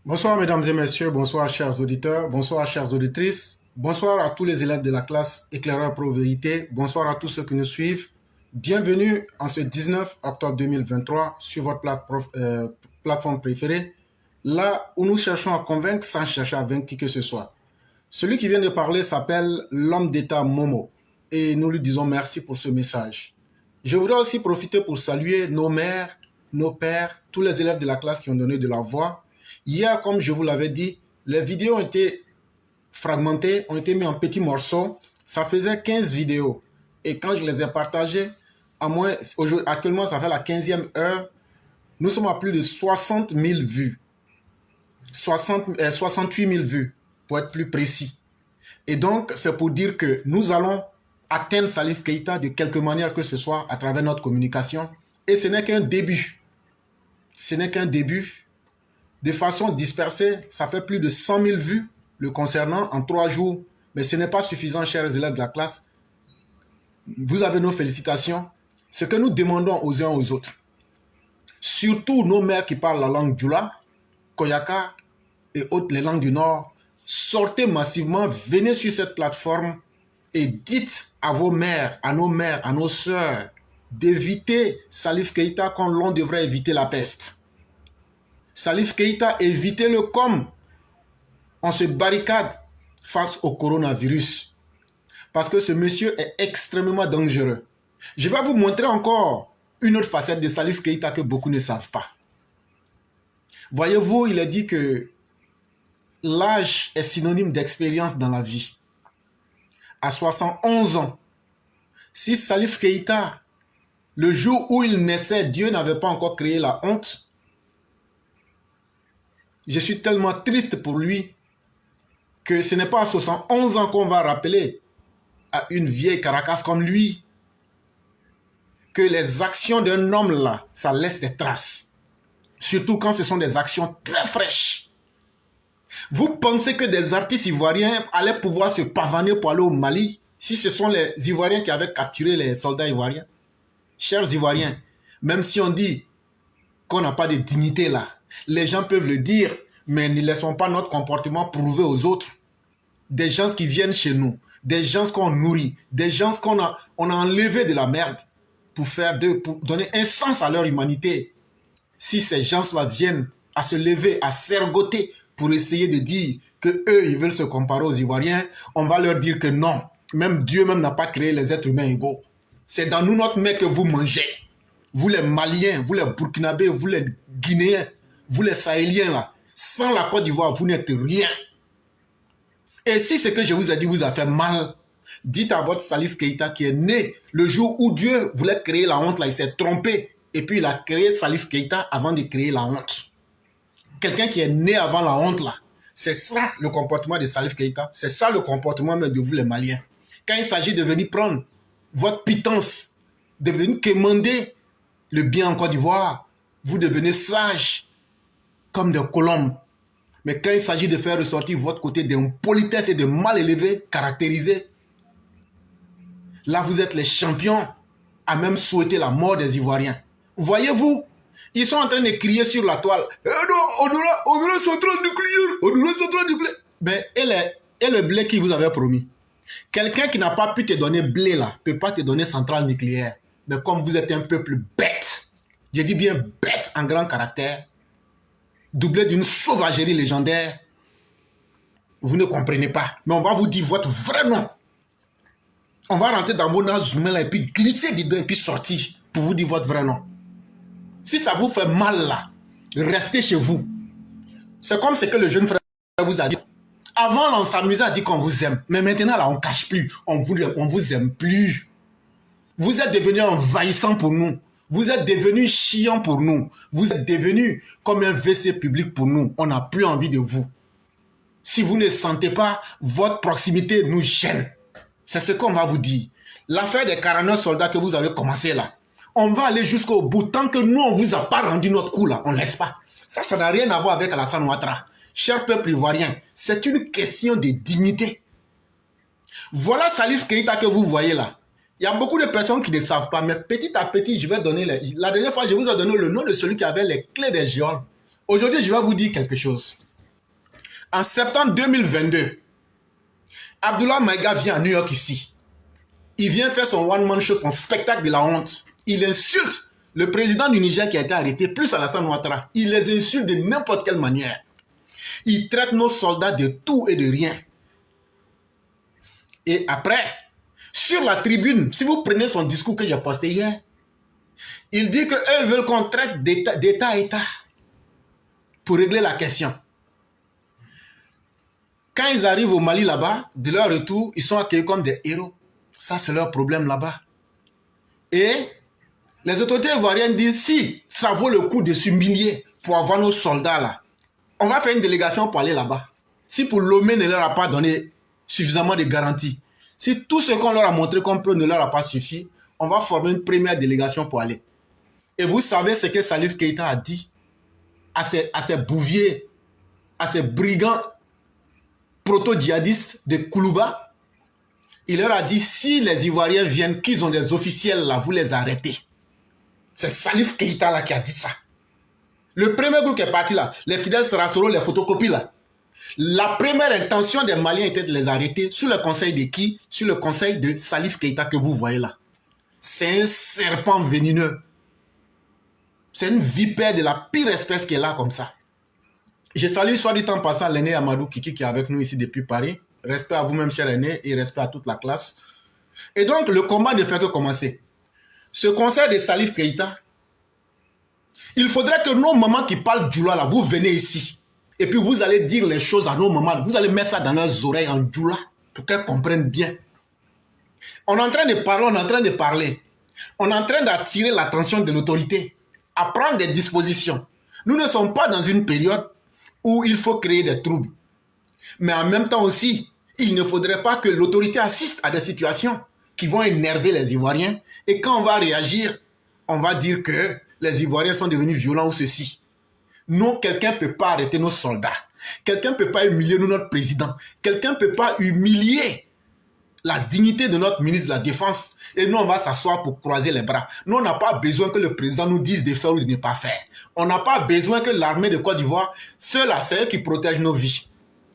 Bonsoir mesdames et messieurs, bonsoir chers auditeurs, bonsoir chères auditrices, bonsoir à tous les élèves de la classe Éclaireur Pro Vérité, bonsoir à tous ceux qui nous suivent. Bienvenue en ce 19 octobre 2023 sur votre plateforme préférée, là où nous cherchons à convaincre sans chercher à vaincre qui que ce soit. Celui qui vient de parler s'appelle l'homme d'État Momo et nous lui disons merci pour ce message. Je voudrais aussi profiter pour saluer nos mères, nos pères, tous les élèves de la classe qui ont donné de la voix. Hier, comme je vous l'avais dit, les vidéos ont été fragmentées, ont été mises en petits morceaux. Ça faisait 15 vidéos. Et quand je les ai partagées, actuellement, ça fait la 15e heure, nous sommes à plus de 60 000 vues. 68 000 vues, pour être plus précis. Et donc, c'est pour dire que nous allons atteindre Salif Keïta de quelque manière que ce soit à travers notre communication. Et ce n'est qu'un début. Ce n'est qu'un début. De façon dispersée, ça fait plus de 100 000 vues le concernant en 3 jours. Mais ce n'est pas suffisant, chers élèves de la classe. Vous avez nos félicitations. Ce que nous demandons aux uns aux autres, surtout nos mères qui parlent la langue Djoula, Koyaka et autres, les langues du Nord, sortez massivement, venez sur cette plateforme et dites à vos mères, à nos sœurs, d'éviter Salif Keïta comme l'on devrait éviter la peste. Salif Keïta, évitez-le comme on se barricade face au coronavirus. Parce que ce monsieur est extrêmement dangereux. Je vais vous montrer encore une autre facette de Salif Keïta que beaucoup ne savent pas. Voyez-vous, il est dit que l'âge est synonyme d'expérience dans la vie. À 71 ans, si Salif Keïta, le jour où il naissait, Dieu n'avait pas encore créé la honte, je suis tellement triste pour lui que ce n'est pas à 71 ans qu'on va rappeler à une vieille caracasse comme lui que les actions d'un homme là, ça laisse des traces. Surtout quand ce sont des actions très fraîches. Vous pensez que des artistes ivoiriens allaient pouvoir se pavaner pour aller au Mali si ce sont les Ivoiriens qui avaient capturé les soldats ivoiriens? Chers Ivoiriens, même si on dit qu'on n'a pas de dignité là, les gens peuvent le dire, mais ne laissons pas notre comportement prouver aux autres. Des gens qui viennent chez nous, des gens qu'on nourrit, des gens qu'on a enlevé de la merde pour donner un sens à leur humanité. Si ces gens-là viennent à se lever, à s'ergoter pour essayer de dire qu'eux, ils veulent se comparer aux Ivoiriens, on va leur dire que non. Même Dieu même n'a pas créé les êtres humains égaux. C'est dans nous notre mec que vous mangez. Vous les Maliens, vous les Burkinabés, vous les Guinéens, vous les Sahéliens là. Sans la Côte d'Ivoire, vous n'êtes rien. Et si ce que je vous ai dit vous a fait mal, dites à votre Salif Keïta qui est né le jour où Dieu voulait créer la honte là, il s'est trompé. Et puis il a créé Salif Keïta avant de créer la honte. Quelqu'un qui est né avant la honte là, c'est ça le comportement de Salif Keïta. C'est ça le comportement même de vous les Maliens. Quand il s'agit de venir prendre votre pitance, de venir quémander le bien en Côte d'Ivoire, vous devenez sages comme des colombes. Mais quand il s'agit de faire ressortir votre côté d'impolitesse et de mal élevé, caractérisé, là vous êtes les champions à même souhaiter la mort des Ivoiriens. Voyez-vous, ils sont en train de crier sur la toile. Eh non, on aura centrale nucléaire, on aura centrale nucléaire. Mais et le blé qui vous avait promis? Quelqu'un qui n'a pas pu te donner blé là, ne peut pas te donner centrale nucléaire. Mais comme vous êtes un peuple bête, je dis bien bête en grand caractère, doublé d'une sauvagerie légendaire, vous ne comprenez pas. Mais on va vous dire votre vrai nom. On va rentrer dans vos nages humains là et puis glisser dedans et puis sortir pour vous dire votre vrai nom. Si ça vous fait mal là, restez chez vous. C'est comme ce que le jeune frère vous a dit. Avant, là, on s'amusait à dire qu'on vous aime. Mais maintenant, là, on ne cache plus. On vous aime plus. Vous êtes devenus envahissants pour nous. Vous êtes devenus chiants pour nous. Vous êtes devenus comme un WC public pour nous. On n'a plus envie de vous. Si vous ne sentez pas, votre proximité nous gêne. C'est ce qu'on va vous dire. L'affaire des 49 soldats que vous avez commencé là, on va aller jusqu'au bout. Tant que nous, on ne vous a pas rendu notre coup là, on ne laisse pas. Ça n'a rien à voir avec Alassane Ouattara. Cher peuple ivoirien, c'est une question de dignité. Voilà Salif Keïta que vous voyez là. Il y a beaucoup de personnes qui ne savent pas, mais petit à petit, je vais donner... La dernière fois, je vous ai donné le nom de celui qui avait les clés des géoles. Aujourd'hui, je vais vous dire quelque chose. En septembre 2022, Abdoulaye Maïga vient à New York ici. Il vient faire son one-man show, son spectacle de la honte. Il insulte le président du Niger qui a été arrêté, plus Alassane Ouattara. Il les insulte de n'importe quelle manière. Il traite nos soldats de tout et de rien. Et après, sur la tribune, si vous prenez son discours que j'ai posté hier, il dit qu'eux veulent qu'on traite d'État à État pour régler la question. Quand ils arrivent au Mali là-bas, de leur retour, ils sont accueillis comme des héros. Ça, c'est leur problème là-bas. Et les autorités ivoiriennes disent, si ça vaut le coup de s'humilier pour avoir nos soldats là, on va faire une délégation pour aller là-bas. Si pour Lomé ne leur a pas donné suffisamment de garanties, si tout ce qu'on leur a montré comme preuve ne leur a pas suffi, on va former une première délégation pour aller. Et vous savez ce que Salif Keïta a dit à ces bouviers, à ces brigands proto-djihadistes de Koulouba. Il leur a dit, si les Ivoiriens viennent, qu'ils ont des officiels là, vous les arrêtez. C'est Salif Keïta là qui a dit ça. Le premier groupe qui est parti là, les fidèles Sarasoro, les photocopies là. La première intention des Maliens était de les arrêter sous le conseil de qui? Sur le conseil de Salif Keïta que vous voyez là. C'est un serpent venimeux. C'est une vipère de la pire espèce qui est là comme ça. Je salue soit dit en passant l'aîné Amadou Kiki qui est avec nous ici depuis Paris. Respect à vous-même, cher aîné, et respect à toute la classe. Et donc, le combat ne fait que commencer. Ce conseil de Salif Keïta, il faudrait que nos mamans qui parlent djoula là, vous venez ici. Et puis vous allez dire les choses à nos mamans. Vous allez mettre ça dans leurs oreilles en djoula pour qu'elles comprennent bien. On est en train de parler, on est en train de parler. On est en train d'attirer l'attention de l'autorité à prendre des dispositions. Nous ne sommes pas dans une période où il faut créer des troubles. Mais en même temps aussi, il ne faudrait pas que l'autorité assiste à des situations qui vont énerver les Ivoiriens. Et quand on va réagir, on va dire que les Ivoiriens sont devenus violents ou ceci. Non, quelqu'un ne peut pas arrêter nos soldats. Quelqu'un ne peut pas humilier notre président. Quelqu'un ne peut pas humilier la dignité de notre ministre de la Défense. Et nous, on va s'asseoir pour croiser les bras. Nous, on n'a pas besoin que le président nous dise de faire ou de ne pas faire. On n'a pas besoin que l'armée de Côte d'Ivoire, ceux-là, c'est eux qui protègent nos vies.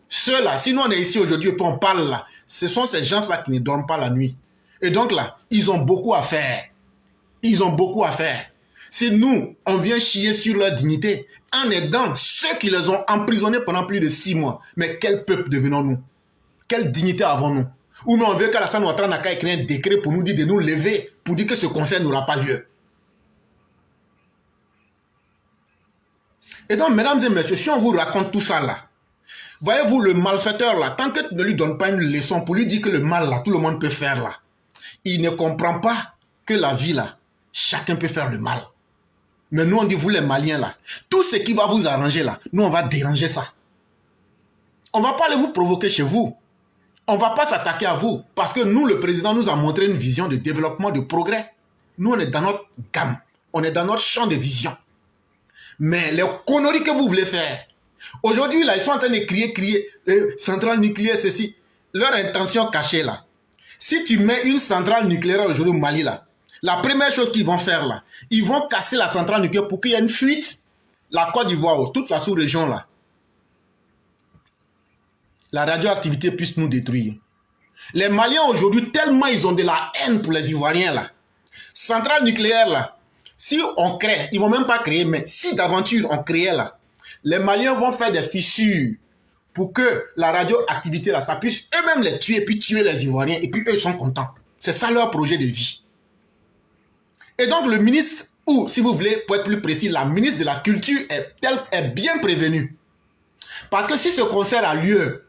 Ceux-là, si nous on est ici aujourd'hui et puis on parle là, ce sont ces gens-là qui ne dorment pas la nuit. Et donc là, ils ont beaucoup à faire. Ils ont beaucoup à faire. Si nous, on vient chier sur leur dignité, en aidant ceux qui les ont emprisonnés pendant plus de 6 mois, mais quel peuple devenons-nous? Quelle dignité avons-nous? Ou nous on veut qu'Alassane Ouattara n'a qu'à écrire un décret pour nous dire de nous lever, pour dire que ce conseil n'aura pas lieu. Et donc, mesdames et messieurs, si on vous raconte tout ça là, voyez-vous le malfaiteur là, tant que tu ne lui donnes pas une leçon pour lui dire que le mal là, tout le monde peut faire là, il ne comprend pas que la vie là, chacun peut faire le mal. Mais nous on dit, vous les Maliens là, tout ce qui va vous arranger là, nous on va déranger ça. On ne va pas aller vous provoquer chez vous. On ne va pas s'attaquer à vous. Parce que nous, le président nous a montré une vision de développement, de progrès. Nous, on est dans notre gamme. On est dans notre champ de vision. Mais les conneries que vous voulez faire, aujourd'hui, là, ils sont en train de crier, centrale nucléaire, ceci. Leur intention cachée, là. Si tu mets une centrale nucléaire aujourd'hui au Mali, là, la première chose qu'ils vont faire, là, ils vont casser la centrale nucléaire pour qu'il y ait une fuite. La Côte d'Ivoire, toute la sous-région, là. La radioactivité puisse nous détruire. Les Maliens aujourd'hui, tellement ils ont de la haine pour les Ivoiriens là. Centrale nucléaire là, si on crée, ils vont même pas créer, mais si d'aventure on créait là, les Maliens vont faire des fissures pour que la radioactivité là, ça puisse eux-mêmes les tuer, puis tuer les Ivoiriens, et puis eux sont contents. C'est ça leur projet de vie. Et donc le ministre, ou si vous voulez, pour être plus précis, la ministre de la Culture est bien prévenue. Parce que si ce concert a lieu,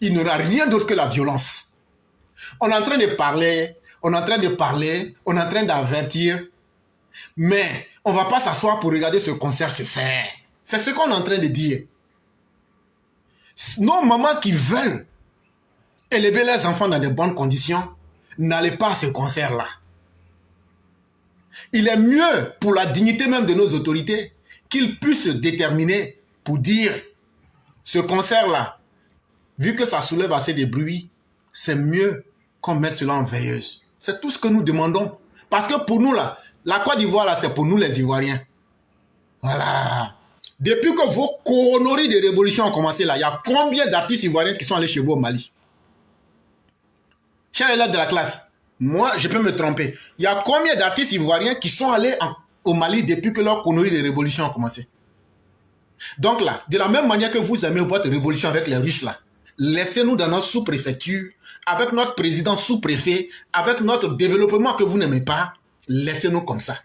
il n'y aura rien d'autre que la violence. On est en train de parler, on est en train d'avertir, mais on ne va pas s'asseoir pour regarder ce concert se faire. C'est ce qu'on est en train de dire. Nos mamans qui veulent élever leurs enfants dans de bonnes conditions, n'allez pas à ce concert-là. Il est mieux pour la dignité même de nos autorités qu'ils puissent se déterminer pour dire ce concert-là, vu que ça soulève assez de bruit, c'est mieux qu'on mette cela en veilleuse. C'est tout ce que nous demandons. Parce que pour nous, là, la Côte d'Ivoire, là, c'est pour nous les Ivoiriens. Voilà. Depuis que vos conneries de révolution ont commencé là, il y a combien d'artistes ivoiriens qui sont allés chez vous au Mali? Chers élèves de la classe, moi, je peux me tromper. Il y a combien d'artistes ivoiriens qui sont allés au Mali depuis que leurs conneries de révolution ont commencé? Donc là, de la même manière que vous aimez votre révolution avec les Russes là, laissez-nous dans notre sous-préfecture, avec notre président sous-préfet, avec notre développement que vous n'aimez pas, laissez-nous comme ça.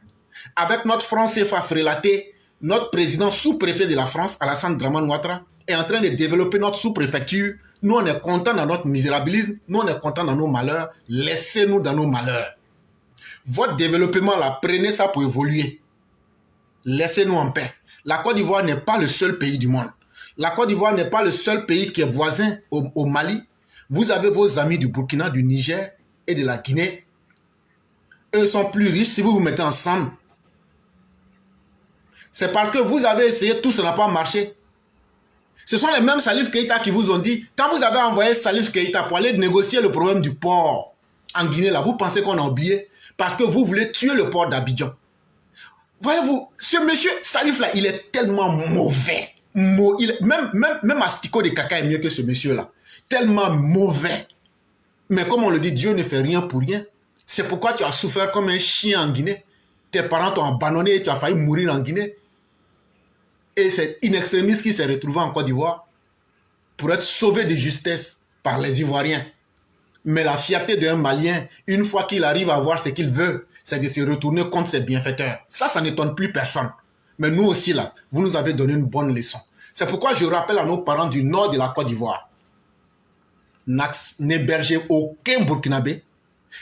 Avec notre franc CFA frélaté, notre président sous-préfet de la France, Alassane Draman Ouattara, est en train de développer notre sous-préfecture. Nous, on est contents dans notre misérabilisme, nous, on est contents dans nos malheurs. Laissez-nous dans nos malheurs. Votre développement là, prenez ça pour évoluer. Laissez-nous en paix. La Côte d'Ivoire n'est pas le seul pays du monde. La Côte d'Ivoire n'est pas le seul pays qui est voisin au Mali. Vous avez vos amis du Burkina, du Niger et de la Guinée. Eux sont plus riches si vous vous mettez ensemble. C'est parce que vous avez essayé, tout ça n'a pas marché. Ce sont les mêmes Salif Keïta qui vous ont dit, quand vous avez envoyé Salif Keïta pour aller négocier le problème du port en Guinée, là, vous pensez qu'on a oublié parce que vous voulez tuer le port d'Abidjan. Voyez-vous, ce monsieur Salif là, il est tellement mauvais. Même Astico de Caca est mieux que ce monsieur-là. Tellement mauvais. Mais comme on le dit, Dieu ne fait rien pour rien. C'est pourquoi tu as souffert comme un chien en Guinée. Tes parents t'ont abandonné et tu as failli mourir en Guinée. Et c'est in extremis qui s'est retrouvé en Côte d'Ivoire pour être sauvé de justesse par les Ivoiriens. Mais la fierté d'un Malien, une fois qu'il arrive à voir ce qu'il veut, c'est de se retourner contre ses bienfaiteurs. Ça n'étonne plus personne. Mais nous aussi, là, vous nous avez donné une bonne leçon. C'est pourquoi je rappelle à nos parents du nord de la Côte d'Ivoire, n'hébergez aucun Burkinabé,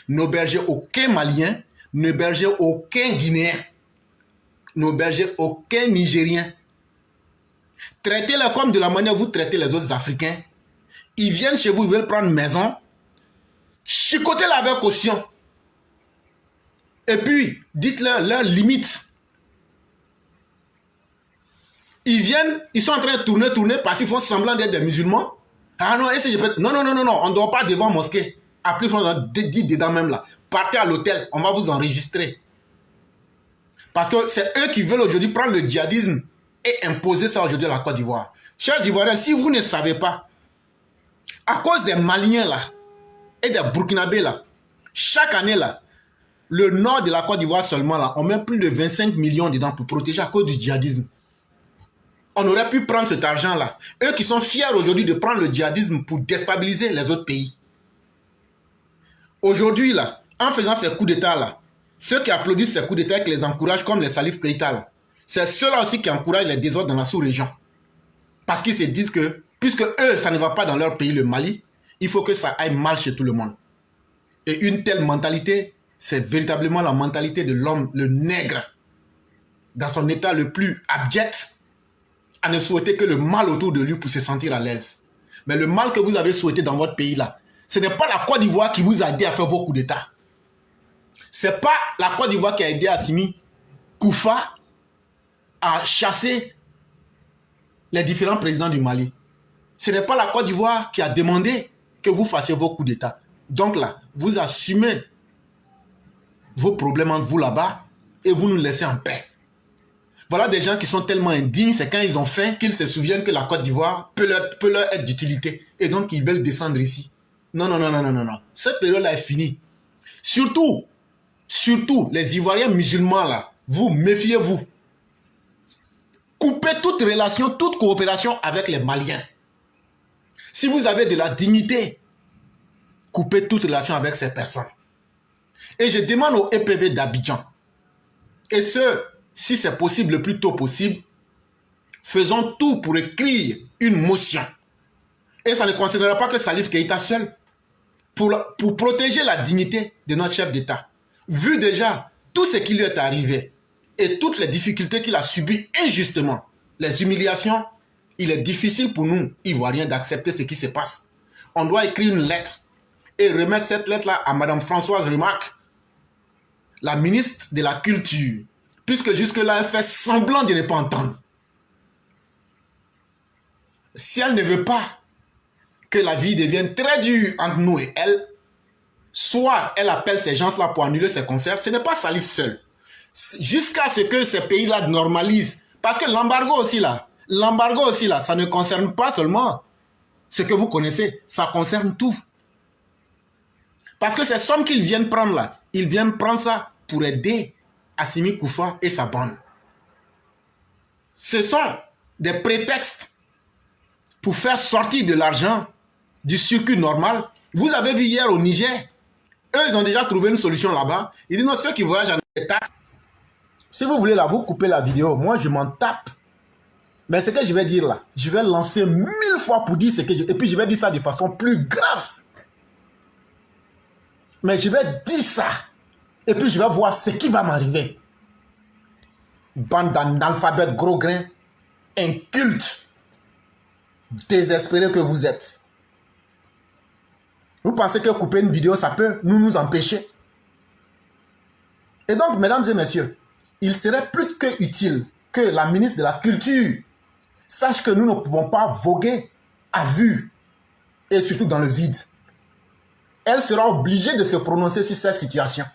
n'hébergez aucun Malien, n'hébergez aucun Guinéen, n'hébergez aucun Nigérien. Traitez-les comme de la manière que vous traitez les autres Africains. Ils viennent chez vous, ils veulent prendre maison. Chicotez-les avec caution. Et puis, dites-leur leurs limites. Ils viennent, ils sont en train de tourner parce qu'ils font semblant d'être des musulmans. Ah non, est-ce que je peux... Non, on ne doit pas devant mosquée. Après, on a dit dedans même là. Partez à l'hôtel, on va vous enregistrer. Parce que c'est eux qui veulent aujourd'hui prendre le djihadisme et imposer ça aujourd'hui à la Côte d'Ivoire. Chers Ivoiriens, si vous ne savez pas, à cause des Maliens là, et des Burkinabés là, chaque année là, le nord de la Côte d'Ivoire seulement là, on met plus de 25 millions dedans pour protéger à cause du djihadisme. On aurait pu prendre cet argent là. Eux qui sont fiers aujourd'hui de prendre le djihadisme pour déstabiliser les autres pays. Aujourd'hui là, en faisant ces coups d'état là, ceux qui applaudissent ces coups d'état et qui les encouragent comme les Salif Keïta là, c'est ceux-là aussi qui encouragent les désordres dans la sous-région. Parce qu'ils se disent que, puisque eux, ça ne va pas dans leur pays, le Mali, il faut que ça aille mal chez tout le monde. Et une telle mentalité, c'est véritablement la mentalité de l'homme, le nègre, dans son état le plus abject, à ne souhaiter que le mal autour de lui pour se sentir à l'aise. Mais le mal que vous avez souhaité dans votre pays là, ce n'est pas la Côte d'Ivoire qui vous a aidé à faire vos coups d'état. Ce n'est pas la Côte d'Ivoire qui a aidé Assimi Koufa à chasser les différents présidents du Mali. Ce n'est pas la Côte d'Ivoire qui a demandé que vous fassiez vos coups d'état. Donc là, vous assumez vos problèmes entre vous là-bas et vous nous laissez en paix. Voilà des gens qui sont tellement indignes, c'est quand ils ont faim qu'ils se souviennent que la Côte d'Ivoire peut leur être d'utilité. Et donc ils veulent descendre ici. Non. Cette période-là est finie. Surtout, les Ivoiriens musulmans là, vous méfiez-vous. Coupez toute relation, toute coopération avec les Maliens. Si vous avez de la dignité, coupez toute relation avec ces personnes. Et je demande au EPV d'Abidjan, et ce, si c'est possible, le plus tôt possible, faisons tout pour écrire une motion. Et ça ne concernera pas que Salif Keïta seul, pour protéger la dignité de notre chef d'État. Vu déjà tout ce qui lui est arrivé, et toutes les difficultés qu'il a subies injustement, les humiliations, il est difficile pour nous, Ivoiriens, d'accepter ce qui se passe. On doit écrire une lettre et remettre cette lettre-là à Mme Françoise Remarque, la ministre de la Culture, puisque jusque-là, elle fait semblant de ne pas entendre. Si elle ne veut pas que la vie devienne très dure entre nous et elle, soit elle appelle ces gens-là pour annuler ses concerts, ce n'est pas Salif seul. Jusqu'à ce que ces pays-là normalisent. Parce que l'embargo aussi là, L'embargo aussi, là, ça ne concerne pas seulement ce que vous connaissez, ça concerne tout. Parce que ces sommes qu'ils viennent prendre là, ils viennent prendre ça pour aider Assimi Koufa et sa bande. Ce sont des prétextes pour faire sortir de l'argent du circuit normal. Vous avez vu hier au Niger, eux, ils ont déjà trouvé une solution là-bas. Ils disent non, ceux qui voyagent en taxes, si vous voulez là, vous coupez la vidéo. Moi, je m'en tape. Mais ce que je vais dire là, je vais lancer 1000 fois pour dire ce que je... Et puis, je vais dire ça de façon plus grave. Mais je vais dire ça. Et puis, je vais voir ce qui va m'arriver. Bande d'analphabètes gros grains, incultes, désespérés que vous êtes. Vous pensez que couper une vidéo, ça peut nous empêcher? Et donc, mesdames et messieurs, il serait plus que utile que la ministre de la Culture sache que nous ne pouvons pas voguer à vue et surtout dans le vide. Elle sera obligée de se prononcer sur cette situation.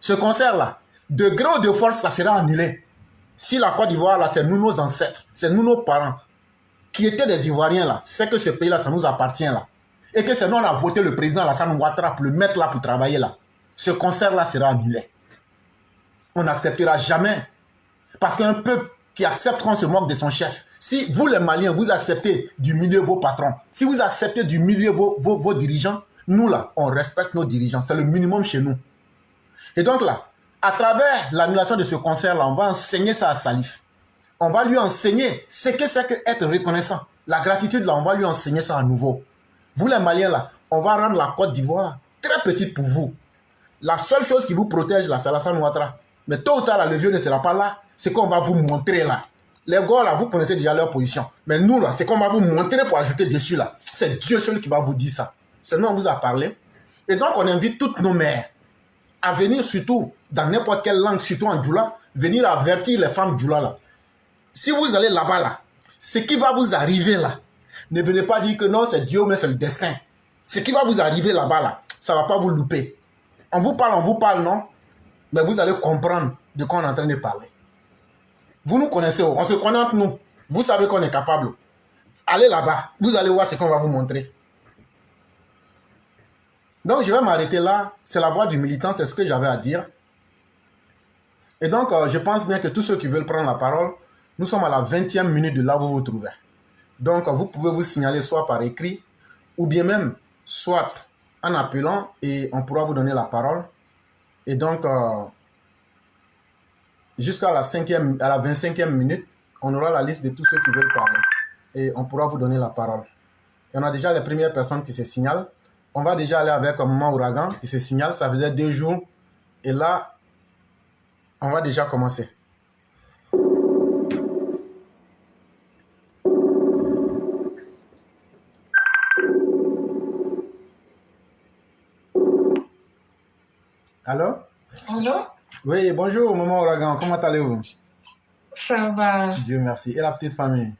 Ce concert-là, de gré ou de force, ça sera annulé. Si la Côte d'Ivoire, là, c'est nous nos ancêtres, c'est nous nos parents, qui étaient des Ivoiriens, là, c'est que ce pays-là, ça nous appartient, là. Et que c'est nous, on a voté le président Alassane Ouattara pour le mettre là, pour travailler là. Ce concert-là sera annulé. On n'acceptera jamais. Parce qu'un peuple qui accepte qu'on se moque de son chef, si vous, les Maliens, vous acceptez d'humilier vos patrons, si vous acceptez d'humilier vos dirigeants, nous, là, on respecte nos dirigeants. C'est le minimum chez nous. Et donc là, à travers l'annulation de ce concert-là, on va enseigner ça à Salif. On va lui enseigner ce que c'est qu'être reconnaissant. La gratitude, là, on va lui enseigner ça à nouveau. Vous, les Maliens, là, on va rendre la Côte d'Ivoire très petite pour vous. La seule chose qui vous protège, là, c'est Alassane Ouattara. Mais tôt ou tard, là, le vieux ne sera pas là. C'est qu'on va vous montrer, là. Les gars, là, vous connaissez déjà leur position. Mais nous, là, c'est qu'on va vous montrer pour ajouter dessus, là. C'est Dieu seul qui va vous dire ça. Seulement, on vous a parlé. Et donc, on invite toutes nos mères à venir, surtout, dans n'importe quelle langue, surtout en Djoula, venir avertir les femmes Djoula, là. Si vous allez là-bas, là, ce qui va vous arriver, là, ne venez pas dire que non, c'est Dieu, mais c'est le destin. Ce qui va vous arriver là-bas, là, ça ne va pas vous louper. On vous parle, non? Mais vous allez comprendre de quoi on est en train de parler. Vous nous connaissez, on se connaît entre nous. Vous savez qu'on est capable. Allez là-bas, vous allez voir ce qu'on va vous montrer. Donc, je vais m'arrêter là. C'est la voix du militant, c'est ce que j'avais à dire. Et donc, je pense bien que tous ceux qui veulent prendre la parole, nous sommes à la 20e minute de là où vous vous trouvez. Donc, vous pouvez vous signaler soit par écrit, ou bien même, soit en appelant, et on pourra vous donner la parole. Et donc, jusqu'à la 25e minute, on aura la liste de tous ceux qui veulent parler. Et on pourra vous donner la parole. Et on a déjà les premières personnes qui se signalent. On va déjà aller avec un Maman Ouragan qui se signale. Ça faisait 2 jours. Et là, on va déjà commencer. Allô? Allô? Oui, bonjour Maman Ouragan. Comment allez-vous? Ça va. Dieu merci. Et la petite famille?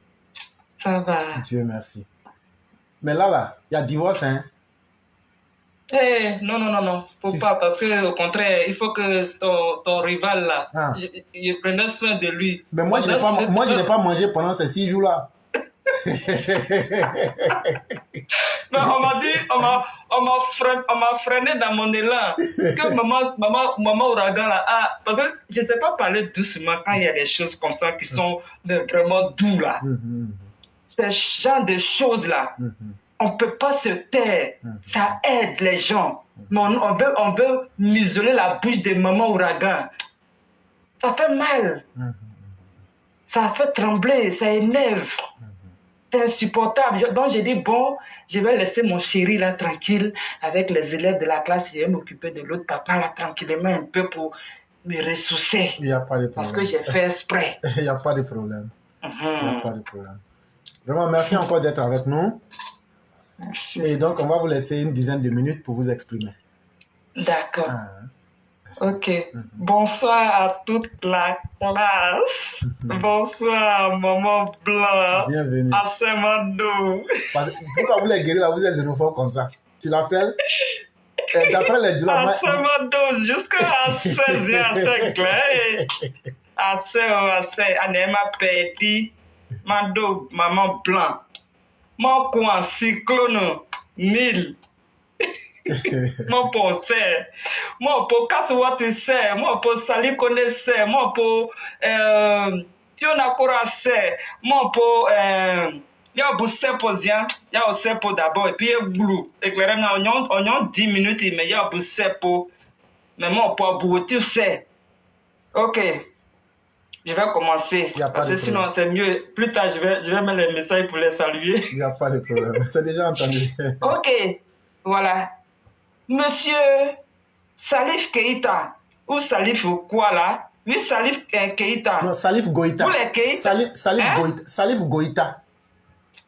Ça va. Dieu merci. Mais là, il y a divorce, hein? Non. Faut pas, parce que au contraire, il faut que ton rival là, il prenne soin de lui. Mais moi, je n'ai pas mangé pendant ces 6 jours-là. Mais on m'a freiné dans mon élan. Que maman Ouragan là, parce que je ne sais pas parler doucement quand il y a des choses comme ça qui sont vraiment doux là. Ce genre de choses là. On ne peut pas se taire, ça aide les gens. Mais on veut m'isoler la bouche de maman Ouragan. Ça fait mal. Ça fait trembler, ça énerve. C'est insupportable. Donc j'ai dit, bon, je vais laisser mon chéri là tranquille avec les élèves de la classe. Je vais m'occuper de l'autre papa là tranquillement un peu pour me ressourcer. Il n'y a pas de problème. Parce que j'ai fait exprès. Il n'y a pas de problème. Il n'y a pas de problème. Vraiment, merci encore d'être avec nous. Merci. Et donc, on va vous laisser une dizaine de minutes pour vous exprimer. D'accord. Ok. Bonsoir à toute la classe. Bonsoir, Maman Blanc. Bienvenue. À Saint-Mando. Pourquoi vous les guérir, vous êtes xénophobe comme ça? Tu l'appelles? D'après les Djoula... À Saint-Mando, jusqu'à 16 ans, c'est clair. À 16 ans, on a perdu. Mado, maman blanc. Mon coin cyclone 1000. Mon pour c'est. Mon pour Kaswati c'est. Mon pour Sali connaissait. Mon pour Tionakora c'est. Mon pour il y a aussi posien, il y a aussi pour d'abord et puis il y a blue. Éclairement on a 10 minutes mais il y a aussi pour mais mon pour boutir c'est. OK. Je vais commencer. Parce que sinon, c'est mieux. Plus tard, je vais mettre les messages pour les saluer. Il n'y a pas de problème. C'est déjà entendu. OK. Voilà. Monsieur Salif Keïta. Ou Salif quoi là? Oui, Salif Keïta. Non, Salif Goïta. Ou les Keïta. Salif hein? Goïta. Salif Goïta.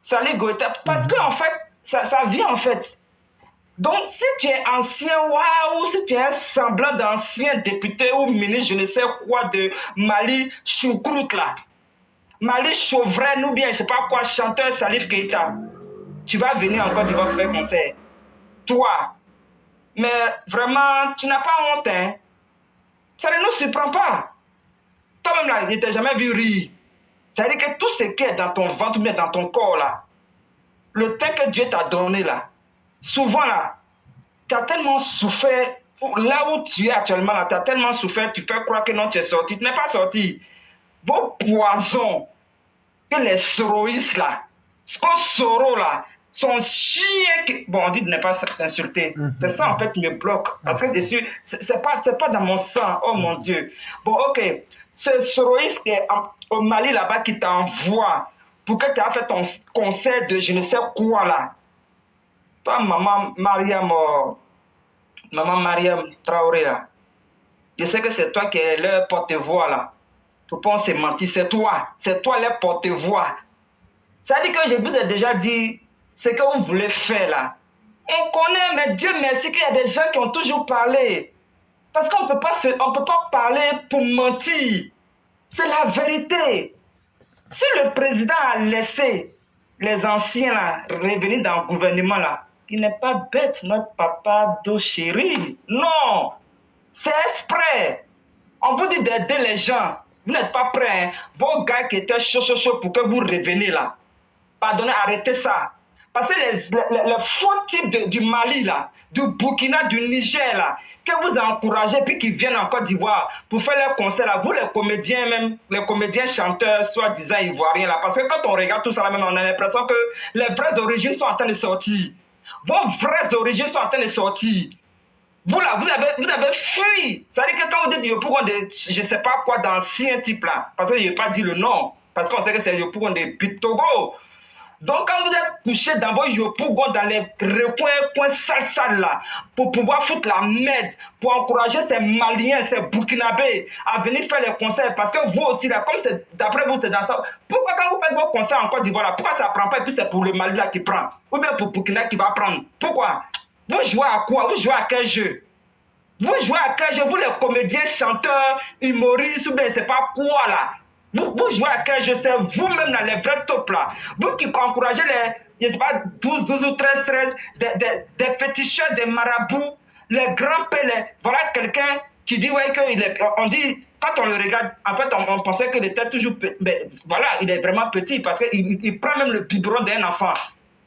Salif Goïta. Parce qu'en fait, ça vient en fait. Donc, si tu es ancien, waouh, si tu es un semblant d'ancien député ou ministre, je ne sais quoi, de Mali Choucroute là, Mali Chauvren ou bien je sais pas quoi, chanteur Salif Keïta, tu vas venir encore, tu vas faire concert. Toi. Mais vraiment, tu n'as pas honte, hein. Ça ne nous surprend pas. Toi-même là, je ne t'ai jamais vu rire. Ça veut dire que tout ce qui est dans ton ventre ou bien dans ton corps là, le temps que Dieu t'a donné là, souvent là, tu as tellement souffert, là où tu es actuellement là, tu as tellement souffert, tu fais croire que non, tu es sorti, tu n'es pas sorti. Vos poisons, que les soroïstes là, ce qu'on soro là, son chien qui... Bon, on dit de ne pas s'insulter. C'est ça en fait qui me bloque. Parce que c'est pas dans mon sang, oh mon Dieu. Bon, ok, ce soroïste qui est au Mali là-bas qui t'envoie pour que tu aies fait ton concert de je ne sais quoi là. Toi, maman Mariam Traoré là, je sais que c'est toi qui es leur porte-voix là. Faut pas se mentir, c'est toi leur porte-voix. Ça veut dire que je vous ai déjà dit ce que vous voulez faire là. On connaît, mais Dieu merci qu'il y a des gens qui ont toujours parlé. Parce qu'on peut pas parler pour mentir. C'est la vérité. Si le président a laissé les anciens là revenir dans le gouvernement là, il n'est pas bête, notre papa d'eau chéri. Non, c'est exprès. On vous dit d'aider les gens. Vous n'êtes pas prêts. Hein? Vos gars qui étaient chaud pour que vous reveniez là. Pardonnez, arrêtez ça. Parce que les faux types du Mali là, du Burkina, du Niger là, que vous encouragez puis qui viennent en Côte d'Ivoire pour faire leurs concerts là, vous les comédiens même, les comédiens chanteurs soi-disant ivoiriens là, parce que quand on regarde tout ça là même, on a l'impression que les vraies origines sont en train de sortir. Vos vraies origines sont en train de sortir. Vous là, vous avez fui. Ça veut dire que quand vous dites Yopougon de je ne sais pas quoi d'ancien type là, parce que je n'ai pas dit le nom, parce qu'on sait que c'est Yopougon de Pitogo. Donc quand vous êtes couché dans vos Yopougon dans les recoins sales là, pour pouvoir foutre la merde, pour encourager ces Maliens, ces Burkinabés à venir faire les concerts, parce que vous aussi là, comme c'est d'après vous c'est dans ça, pourquoi quand vous faites vos concerts en Côte d'Ivoire là, pourquoi ça prend pas et puis c'est pour le Mali là qui prend, ou bien pour Burkina qui va prendre, pourquoi? Vous jouez à quoi? Vous jouez à quel jeu? Vous jouez à quel jeu? Vous les comédiens, chanteurs, humoristes, ou bien c'est pas quoi là? Vous jouez à quel jeu? C'est vous-même dans les vrais top là. Vous qui encouragez les, je sais pas, 12 ou 13, des féticheurs, des marabouts, les grands pères, voilà quelqu'un qui dit, ouais, on dit, quand on le regarde, en fait, on pensait qu'il était toujours petit, mais voilà, il est vraiment petit parce qu'il prend même le biberon d'un enfant.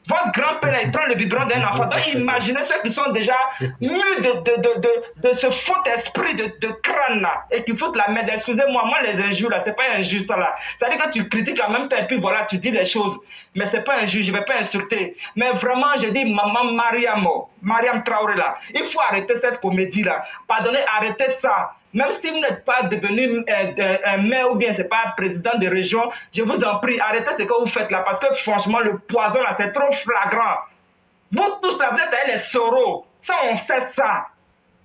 Votre grand-père, il prend le biberon d'un enfant. Donc, imaginez ceux qui sont déjà mus de ce faux esprit de crâne là, et qui foutent la merde. Excusez-moi, moi, les injures là, c'est pas injuste là. Ça veut dire que tu critiques en même temps, et puis voilà, tu dis les choses. Mais c'est pas injuste, je vais pas insulter. Mais vraiment, je dis, maman Mariam Traoré là, il faut arrêter cette comédie là. Pardonnez, arrêtez ça. Même si vous n'êtes pas devenu un maire ou bien c'est pas président de région, je vous en prie, arrêtez ce que vous faites là, parce que franchement, le poison là, c'est trop flagrant. Vous tous là, vous êtes les soros. Ça, on sait ça.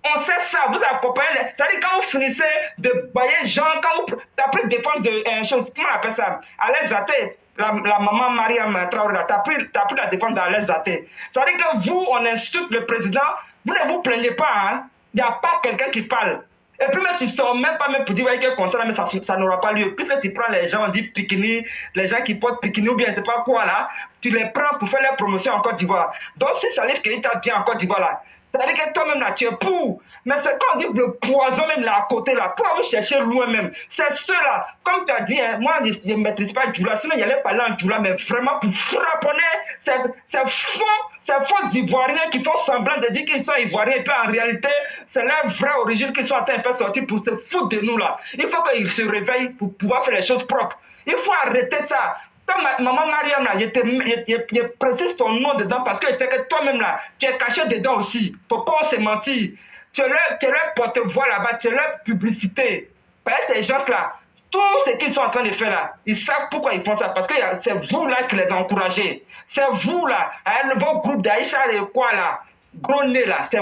On sait ça, vous accompagnez. C'est-à-dire quand vous finissez de bailler les gens, quand vous t'as pris défense de chose, comment on appelle ça? Alain Zaté, la maman Mariam Traoré, t'as pris la défense d'Alain Zaté. C'est-à-dire que vous, on insulte le président, vous ne vous plaignez pas, hein? Il n'y a pas quelqu'un qui parle. Et puis même tu sors même pas même pour dire ouais, quel concert, mais ça n'aura pas lieu. Puisque tu prends les gens, on dit bikini, les gens qui portent bikini ou bien je sais pas quoi là, tu les prends pour faire leur promotion en Côte d'Ivoire. Donc si Salif Keita vient en Côte d'Ivoire là, c'est-à-dire que toi-même là, tu es pour. Mais c'est quand on dit le poison même là à côté là, pour aller chercher loin même. C'est ceux-là, comme tu as dit, hein, moi je ne maîtrise pas Djoula, sinon il allait parler en Djoula, mais vraiment pour frapponner, c'est faux Ivoiriens qui font semblant de dire qu'ils sont Ivoiriens, et puis en réalité, c'est leur vraie origine qu'ils sont en train de faire sortir pour se foutre de nous là. Il faut qu'ils se réveillent pour pouvoir faire les choses propres. Il faut arrêter ça. Maman Mariam, là, je précise ton nom dedans parce que je sais que toi-même, là, tu es caché dedans aussi. Faut pas se mentir. Tu es leur porte-voix là-bas, tu es leur publicité. Parce que ces gens-là, tout ce qu'ils sont en train de faire là, ils savent pourquoi ils font ça. Parce que c'est vous là qui les encouragez. C'est vous là, hein, vos groupes d'Aïcha et quoi là. Gros nez là, c'est